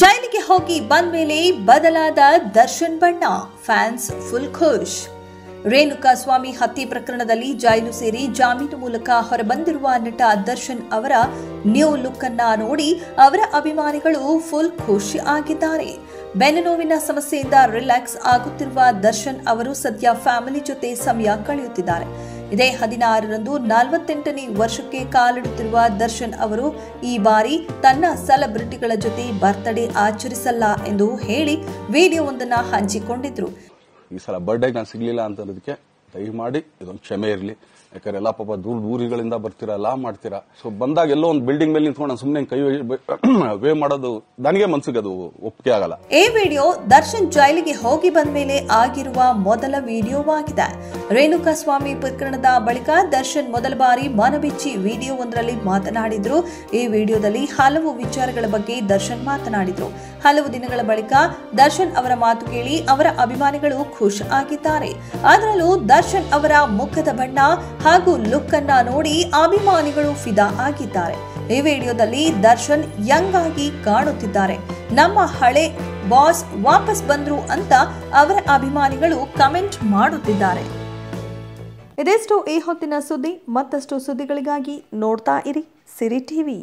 ಜೈಲಿಗೆ ಹೋಗಿ ಬಂದ ಮೇಲೆ ಬದಲಾದ ದರ್ಶನ್ ಬಣ್ಣ, ಫ್ಯಾನ್ಸ್ ಫುಲ್ ಖುಷ್. ರೇಣುಕಾಸ್ವಾಮಿ ಹತ್ಯೆ ಪ್ರಕರಣದಲ್ಲಿ ಜೈಲು ಸೇರಿ ಜಾಮೀನು ಮೂಲಕ ಹೊರಬಂದಿರುವ ನಟ ದರ್ಶನ್ ಅವರ ನ್ಯೂ ಲುಕ್ ಅನ್ನ ನೋಡಿ ಅವರ ಅಭಿಮಾನಿಗಳು ಫುಲ್ ಖುಷಿ ಆಗಿದ್ದಾರೆ. ಬೆನ್ನು ನೋವಿನ ಸಮಸ್ಯೆಯಿಂದ ರಿಲ್ಯಾಕ್ಸ್ ಆಗುತ್ತಿರುವ ದರ್ಶನ್ ಅವರು ಸದ್ಯ ಫ್ಯಾಮಿಲಿ ಜೊತೆ ಸಮಯ ಕಳೆಯುತ್ತಿದ್ದಾರೆ. ಇದೇ 16ರಂದು 48ನೇ ವರ್ಷಕ್ಕೆ ಕಾಲಿಡುತ್ತಿರುವ ದರ್ಶನ್ ಅವರು ಈ ಬಾರಿ ತನ್ನ ಸೆಲೆಬ್ರಿಟಿಗಳ ಜೊತೆ ಬರ್ತ್ಡೇ ಆಚರಿಸಲ್ಲ ಎಂದು ಹೇಳಿ ವಿಡಿಯೋವೊಂದನ್ನು ಹಂಚಿಕೊಂಡಿದ್ರು. ಈ ಸಲ ಬರ್ಡೇಗೆ ನಾನು ಸಿಗ್ಲಿಲ್ಲ ಅಂತದಕ್ಕೆ ದಯಮಾಡಿ ಇದೊಂದು ಕ್ಷಮೆ ಇರಲಿ. ಯಾಕಂದ್ರೆ ಎಲ್ಲ ಪಾಪ ದೂರಗಳಿಂದ ಬರ್ತೀರಾ, ಎಲ್ಲ ಮಾಡ್ತೀರಾ. ಸೊ ಬಂದಾಗ ಎಲ್ಲೋ ಒಂದು ಬಿಲ್ಡಿಂಗ್ ಮೇಲೆ ನಿಂತ್ಕೊಂಡು ನಾನು ಸುಮ್ಮನೆ ಕೈ ವೇ ಮಾಡೋದು ನನಗೆ ಮನ್ಸಿಗೆ ಅದು ಒಪ್ಪಿಗೆ ಆಗಲ್ಲ. ಈ ವಿಡಿಯೋ ದರ್ಶನ್ ಜೈಲಿಗೆ ಹೋಗಿ ಬಂದ ಮೇಲೆ ಆಗಿರುವ ಮೊದಲ ವಿಡಿಯೋವಾಗಿದೆ. ರೇಣುಕಾಸ್ವಾಮಿ ಪ್ರಕರಣದ ಬಳಿಕ ದರ್ಶನ್ ಮೊದಲ ಬಾರಿ ಮನಬಿಚ್ಚಿ ವಿಡಿಯೋ ಒಂದರಲ್ಲಿ ಮಾತನಾಡಿದ್ರು. ಈ ವಿಡಿಯೋದಲ್ಲಿ ಹಲವು ವಿಚಾರಗಳ ಬಗ್ಗೆ ದರ್ಶನ್ ಮಾತನಾಡಿದ್ರು. ಹಲವು ದಿನಗಳ ಬಳಿಕ ದರ್ಶನ್ ಅವರ ಮಾತು ಕೇಳಿ ಅವರ ಅಭಿಮಾನಿಗಳು ಖುಷ್ ಆಗಿದ್ದಾರೆ. ಅದರಲ್ಲೂ ದರ್ಶನ್ ಅವರ ಮುಖದ ಬಣ್ಣ ಹಾಗೂ ಲುಕ್ ಅನ್ನ ನೋಡಿ ಅಭಿಮಾನಿಗಳು ಫಿದಾ ಆಗಿದ್ದಾರೆ. ಈ ವಿಡಿಯೋದಲ್ಲಿ ದರ್ಶನ್ ಯಂಗ್ ಆಗಿ ಕಾಣುತ್ತಿದ್ದಾರೆ. ನಮ್ಮ ಹಳೆ ಬಾಸ್ ವಾಪಸ್ ಬಂದ್ರು ಅಂತ ಅವರ ಅಭಿಮಾನಿಗಳು ಕಮೆಂಟ್ ಮಾಡುತ್ತಿದ್ದಾರೆ. ಇದಿಷ್ಟು ಈ ಹೊತ್ತಿನ ಸುದ್ದಿ. ಮತ್ತಷ್ಟು ಸುದ್ದಿಗಳಿಗಾಗಿ ನೋಡ್ತಾ ಇರಿ ಸಿರಿ ಟಿವಿ.